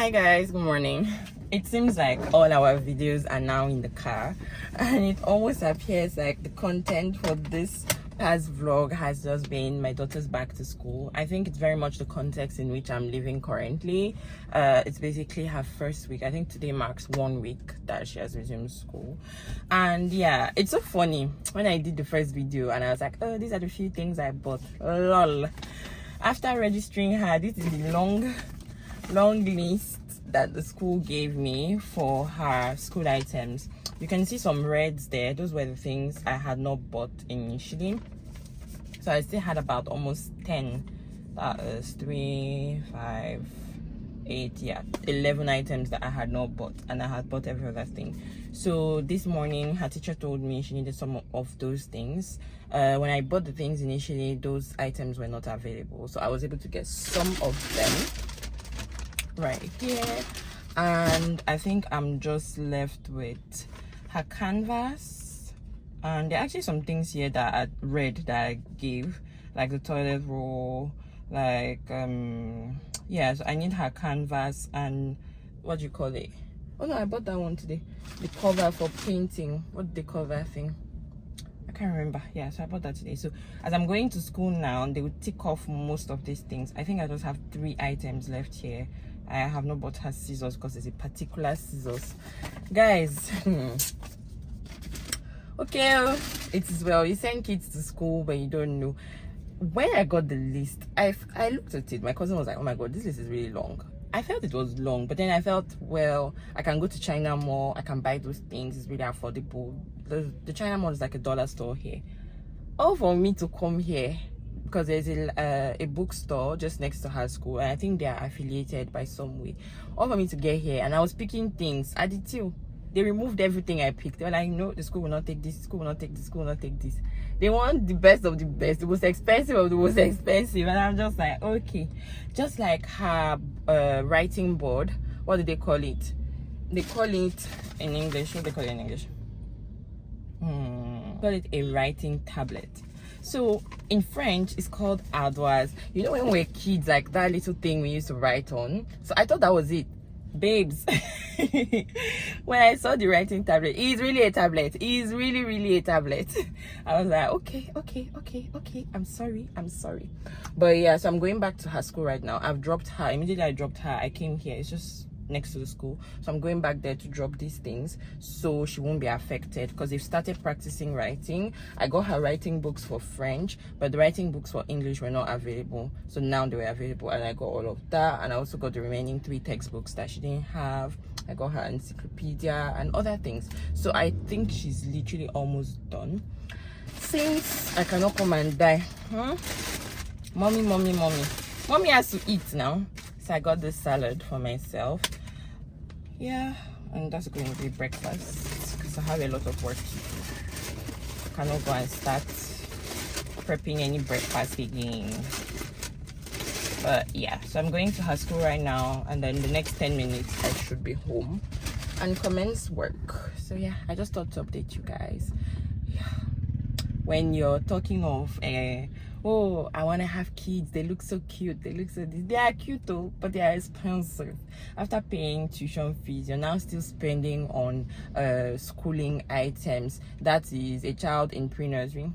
Hi guys, good morning. It seems like all our videos are now in the car, and it almost appears like the content for this past vlog has just been my daughter's back to school. I think it's very much the context in which I'm living currently. It's basically her first week. I think today marks 1 week that she has resumed school. And yeah, it's so funny when I did the first video and I was like, oh, these are the few things I bought. Lol. After registering her, this is the long list that the school gave me for her school items. You can see some reds there. Those were the things I had not bought initially, so I still had about almost 10. That is 3, 5, 8, yeah, 11 items that I had not bought, and I had bought every other thing. So this morning her teacher told me she needed some of those things. When I bought the things initially, those items were not available, so I was able to get some of them right here, and I think I'm just left with her canvas. And there are actually some things here that I read that I gave, like the toilet roll, like yeah, so I need her canvas and what do you call it? Oh no, I bought that one today, the cover for painting. What the cover thing, I can't remember. Yeah, so I bought that today. So as I'm going to school now, they will tick off most of these things. I think I just have 3 items left here. I have not bought her scissors because it's a particular scissors, guys. Okay, it is well, you send kids to school but you don't know. When I got the list, I looked at it. My cousin was like, oh my god, this list is really long. I felt it was long, but then I felt, well, I can go to China Mall, I can buy those things, it's really affordable. The China Mall is like a dollar store here. All for me to come here because there's a bookstore just next to her school, and I think they are affiliated by some way. All for me to get here, and I was picking things. I did too. They removed everything I picked. They were like, no, the school will not take this, the school will not take this, the school will not take this. They want the best of the best, the most expensive of the most expensive. And I'm just like, okay. Just like her writing board. What do they call it? They call it in English. What do they call it in English? Call it a writing tablet. So in French, it's called ardoise. You know when we were kids, like that little thing we used to write on. So I thought that was it. Babes, when I saw the writing tablet, it's really a tablet. It's really a tablet. I was like, okay, I'm sorry. But yeah, so I'm going back to her school right now. I've dropped her. Immediately I dropped her, I came here. It's just next to the school, so I'm going back there to drop these things so she won't be affected, because they've started practicing writing. I got her writing books for French, but the writing books for English were not available, so now they were available, and I got all of that. And I also got the remaining 3 textbooks that she didn't have. I got her encyclopedia and other things, so I think she's literally almost done. Since I cannot come and die, mommy has to eat now, so I got this salad for myself. Yeah, and that's going to be breakfast because I have a lot of work to do. I cannot go and start prepping any breakfast again. But yeah, so I'm going to her school right now, and then the next 10 minutes I should be home and commence work. So yeah, I just thought to update you guys. Yeah, when you're talking of oh, I want to have kids, they look so cute, they look so this, they are cute though, but they are expensive. After paying tuition fees, you're now still spending on schooling items. That is a child in pre-nursery,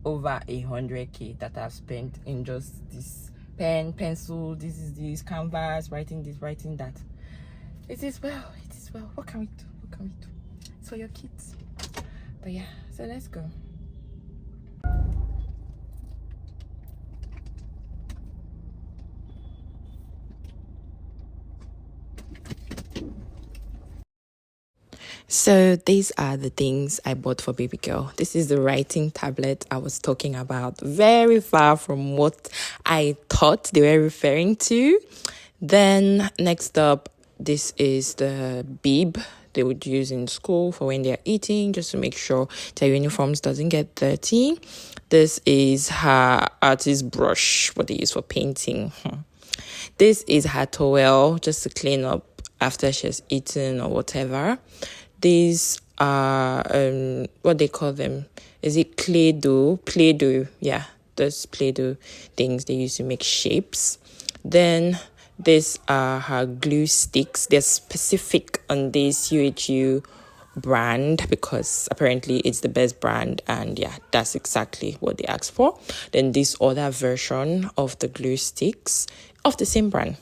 over 100k that I've spent in just this pen, pencil, this canvas, writing this, writing that. It is well. What can we do? It's for your kids. But yeah, so let's go. So these are the things I bought for baby girl. This is the writing tablet I was talking about, very far from what I thought they were referring to. Then next up, this is the bib they would use in school for when they're eating, just to make sure their uniforms doesn't get dirty. This is her artist brush, what they use for painting. This is her towel, just to clean up after she's eaten or whatever. These are what they call them, is it Play-Doh? Yeah, those Play-Doh things they use to make shapes. Then These are her glue sticks. They're specific on this UHU brand because apparently it's the best brand, and yeah, that's exactly what they asked for. Then this other version of the glue sticks of the same brand.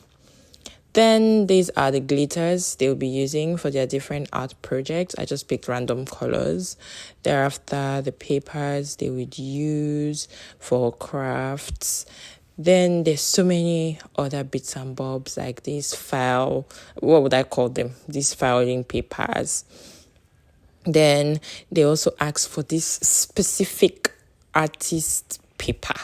Then these are the glitters they'll be using for their different art projects. I just picked random colors. Thereafter, the papers they would use for crafts. Then there's so many other bits and bobs like these what would I call them? These filing papers. Then they also ask for this specific artist paper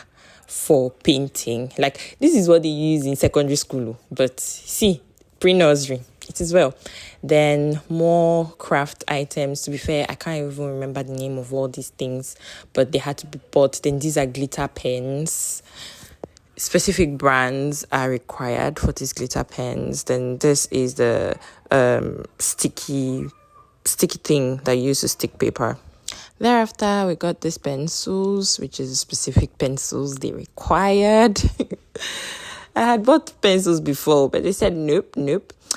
for painting. Like, this is what they use in secondary school, but see, pre-nursery, it is well. Then more craft items. To be fair, I can't even remember the name of all these things, but they had to be bought. Then these are glitter pens. Specific brands are required for these glitter pens. Then this is the sticky thing that you use to stick paper. Thereafter, we got these pencils, which is specific pencils they required. I had bought pencils before, but they said nope.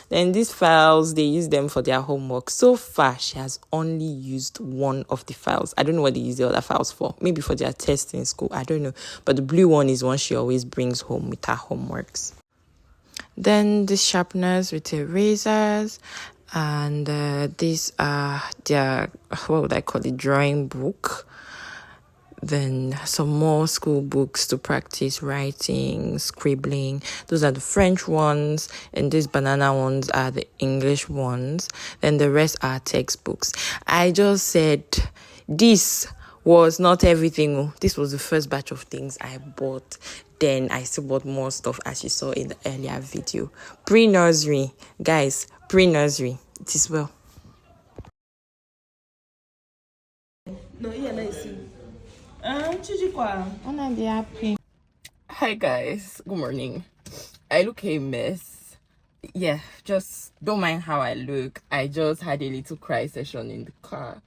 Then these files, they use them for their homework. So far, she has only used one of the files. I don't know what they use the other files for. Maybe for their tests in school. I don't know. But the blue one is one she always brings home with her homeworks. Then these sharpeners with erasers. And these are their, what would I call it, drawing book. Then some more school books to practice writing, scribbling. Those are the French ones, and these banana ones are the English ones. Then the rest are textbooks. I just said this was not everything. This was the first batch of things I bought. Then I still bought more stuff, as you saw in the earlier video. Pre-nursery, guys, pre-nursery, it is well. Hi guys, good morning. I look a mess. Yeah, just don't mind how I look. I just had a little cry session in the car.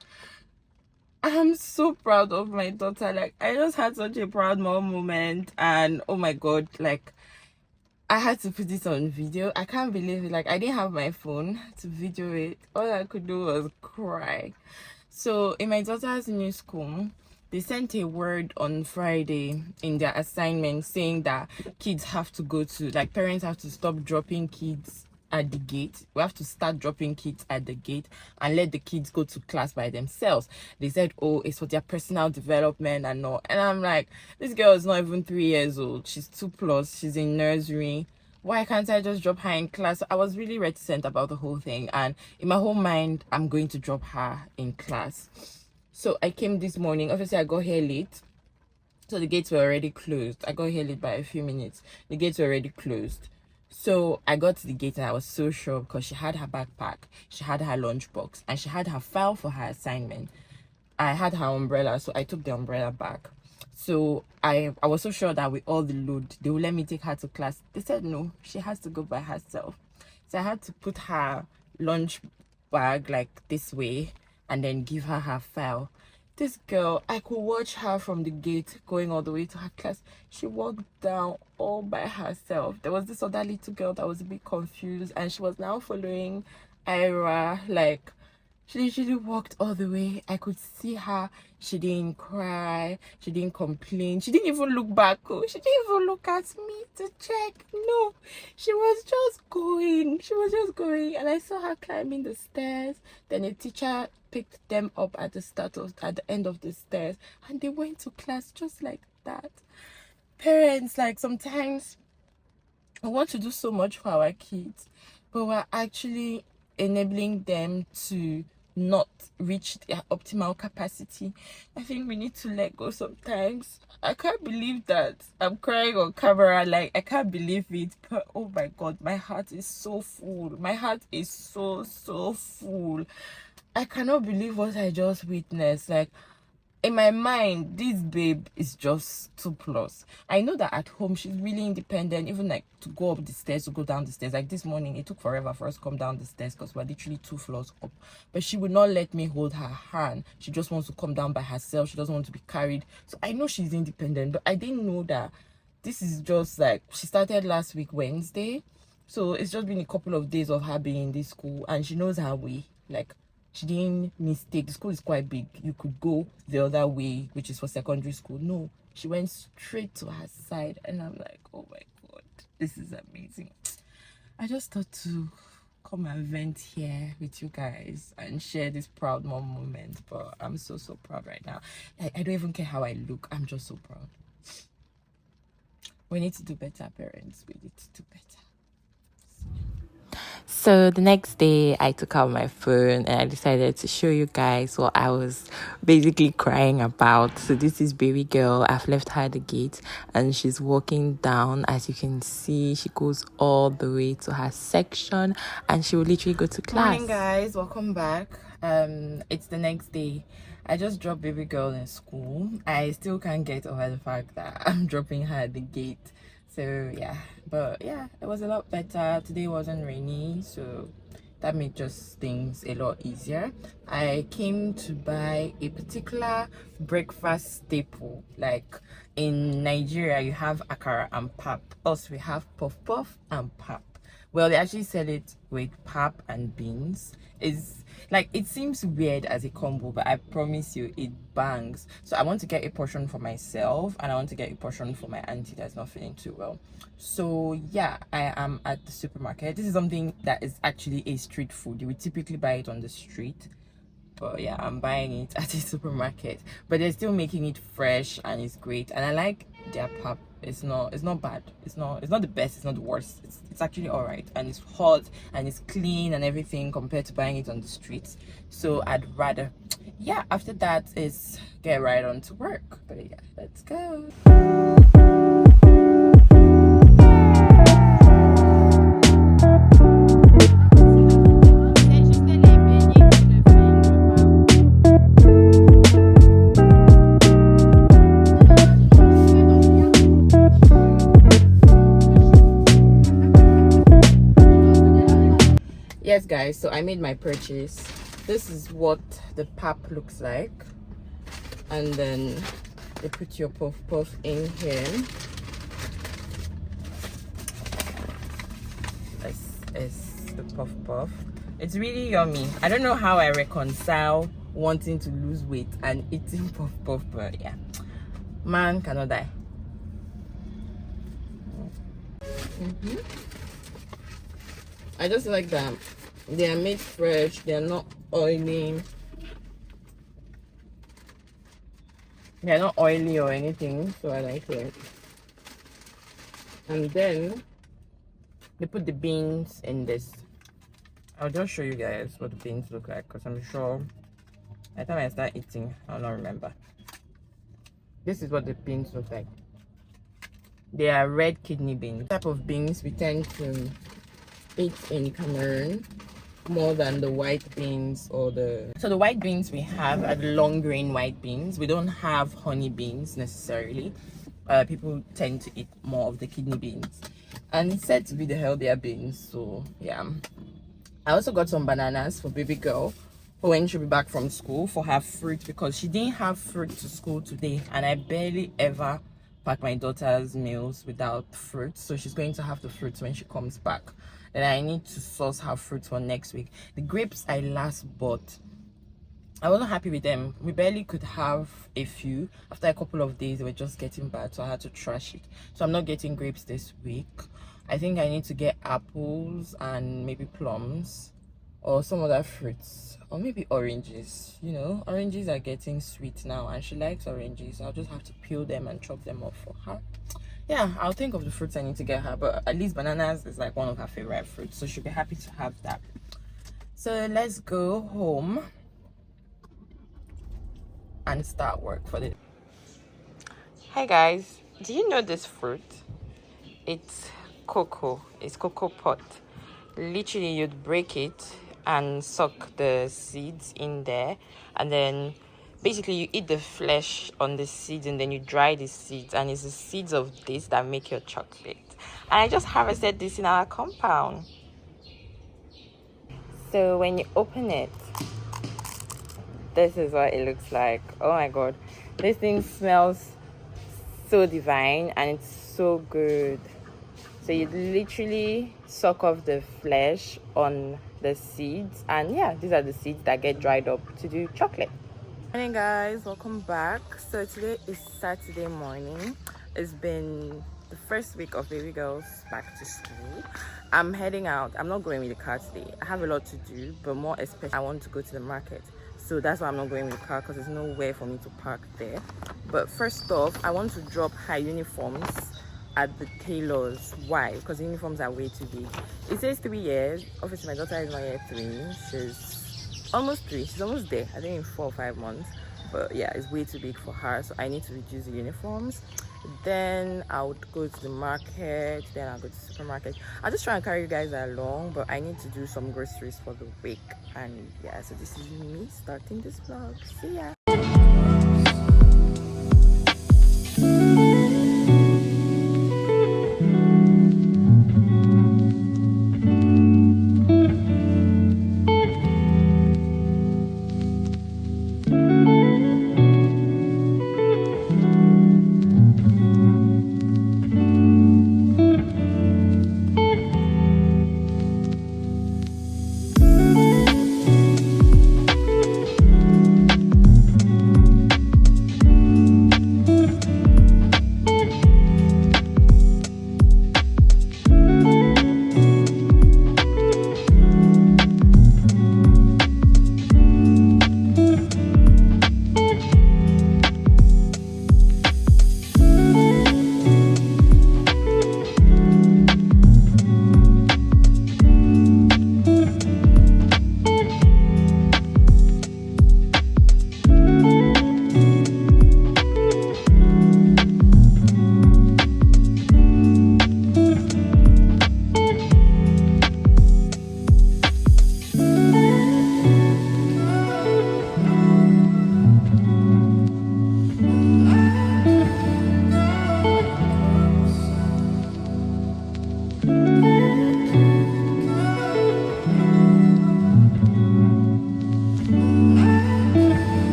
I'm so proud of my daughter. Like, I just had such a proud mom moment, and oh my god, like, I had to put this on video. I can't believe it. Like, I didn't have my phone to video it. All I could do was cry. So in my daughter's new school, they sent a word on Friday in their assignment saying that kids have to go to, like, parents have to stop dropping kids at the gate. We have to start dropping kids at the gate and let the kids go to class by themselves. They said, oh, it's for their personal development and all. And I'm like, this girl is not even 3 years old. She's 2+. She's in nursery. Why can't I just drop her in class? I was really reticent about the whole thing, and in my whole mind, I'm going to drop her in class. So I came this morning. Obviously, I got here late, so the gates were already closed. I got here late by a few minutes. The gates were already closed. So I got to the gate and I was so sure because she had her backpack, she had her lunchbox, and she had her file for her assignment. I had her umbrella, so I took the umbrella back. So I was so sure that with all the load, they would let me take her to class. They said no, she has to go by herself. So I had to put her lunch bag like this way and then give her her file. This girl, I could watch her from the gate going all the way to her class. She walked down all by herself. There was this other little girl that was a bit confused, and she was now following Ira. Like, she literally walked all the way. I could see her. She didn't cry. She didn't complain. She didn't even look back. Oh, she didn't even look at me to check. No, she was just going. She was just going. And I saw her climbing the stairs. Then a teacher picked them up at the end of the stairs. And they went to class just like that. Parents, like, sometimes we want to do so much for our kids, but we're actually enabling them to not reach their optimal capacity. I think we need to let go sometimes. I can't believe that I'm crying on camera. Like, I can't believe it. But oh my god, my heart is so full. My heart is so full. I cannot believe what I just witnessed. Like, in my mind, this babe is just 2+. I know that at home she's really independent, even like to go up the stairs, to go down the stairs. Like this morning, it took forever for us to come down the stairs because we're literally 2 floors up. But she would not let me hold her hand. She just wants to come down by herself. She doesn't want to be carried. So I know she's independent, but I didn't know that this is just like, she started last week Wednesday, So it's just been a couple of days of her being in this school, and she knows her way. Like, she didn't mistake. The school is quite big. You could go the other way, which is for secondary school. No, she went straight to her side, and I'm like, oh my god, this is amazing. I just thought to come and vent here with you guys and share this proud mom moment. But I'm so proud right now. I don't even care how I look. I'm just so proud. We need to do better, parents. We need to do better. So the next day, I took out my phone and I decided to show you guys what I was basically crying about. So this is baby girl. I've left her at the gate and she's walking down. As you can see, she goes all the way to her section and she will literally go to class. Morning, guys. Welcome back. It's the next day. I just dropped baby girl in school. I still can't get over the fact that I'm dropping her at the gate. So yeah, but yeah, it was a lot better. Today wasn't rainy, so that made just things a lot easier. I came to buy a particular breakfast staple. Like in Nigeria, you have akara and pap. Also, we have puff puff and pap. Well, they actually sell it with pap and beans. Is like, it seems weird as a combo, but I promise you it bangs. So I want to get a portion for myself and I want to get a portion for my auntie that's not feeling too well. So yeah, I am at the supermarket. This is something that is actually a street food. You would typically buy it on the street, but yeah, I'm buying it at a supermarket. But they're still making it fresh and it's great, and I like their pap. It's not bad. It's not the best, it's not the worst. It's actually all right, and it's hot and it's clean and everything compared to buying it on the streets. So I'd rather, yeah, after that is get right on to work. But yeah, let's go. Yes guys, so I made my purchase. This is what the pap looks like, and then they put your puff puff in here. This is the puff puff. It's really yummy. I don't know how I reconcile wanting to lose weight and eating puff puff, but yeah, man cannot die. I just like them. They are made fresh. They are not oily. They are not oily or anything, so I like it. And then they put the beans in this. I'll just show you guys what the beans look like, because I'm sure by the time I start eating, I'll not remember. This is what the beans look like. They are red kidney beans. The type of beans we tend to eat in Cameroon more than the white beans or the... So the white beans we have are the long grain white beans. We don't have honey beans necessarily. People tend to eat more of the kidney beans, and it's said to be the healthier beans. So yeah, I also got some bananas for baby girl for when she'll be back from school, for her fruit, because she didn't have fruit to school today, and I barely ever pack my daughter's meals without fruit, so she's going to have the fruits when she comes back. Then I need to source her fruit for next week. The grapes I last bought, I wasn't happy with them. We barely could have a few. After a couple of days, they were just getting bad, so I had to trash it. So I'm not getting grapes this week. I think I need to get apples and maybe plums or some other fruits, or maybe oranges. You know, oranges are getting sweet now and she likes oranges. I'll just have to peel them and chop them up for her. Yeah, I'll think of the fruits I need to get her, but at least bananas is like one of her favorite fruits, so she'll be happy to have that. So let's go home and start work for the day. Hi guys, do you know this fruit? It's cocoa. It's cocoa pot. Literally, you'd break it and suck the seeds in there, and then basically you eat the flesh on the seeds, and then you dry the seeds, and it's the seeds of this that make your chocolate. And I just harvested this in our compound. So when you open it, this is what it looks like. Oh my god, this thing smells so divine and it's so good. So you literally suck off the flesh on the seeds, and yeah, these are the seeds that get dried up to do chocolate. Morning guys, welcome back. So today is Saturday morning. It's been the first week of baby girls back to school. I'm heading out. I'm not going with the car today. I have a lot to do, but more especially I want to go to the market. So that's why I'm not going with the car, because there's nowhere for me to park there. But first off, I want to drop her uniforms at the tailors. Why? Because the uniforms are way too big. It says 3 years. Obviously my daughter is not yet 3. She's almost 3. She's almost there. I think in 4 or 5 months. But yeah, it's way too big for her, so I need to reduce the uniforms. Then I would go to the market. Then I'll go to the supermarket. I'll just try and carry you guys along, but I need to do some groceries for the week. And yeah, so this is me starting this vlog. See ya.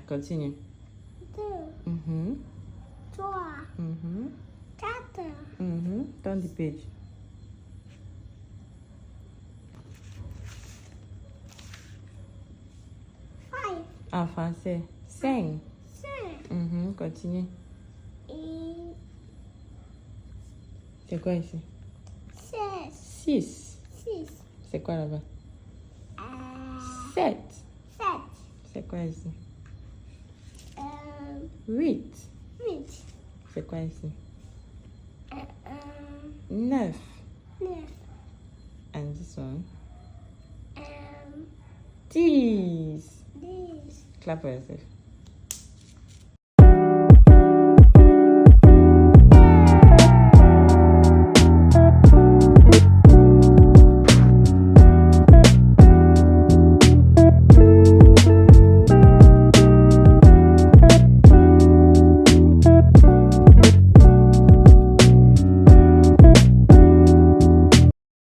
Continue. Turn the page. En français. 5. Continue. C'est quoi ici? 6. C'est quoi là-bas? 7. C'est quoi ici? 8. C'est quoi ici? 9. And this one? 10. Clap for yourself.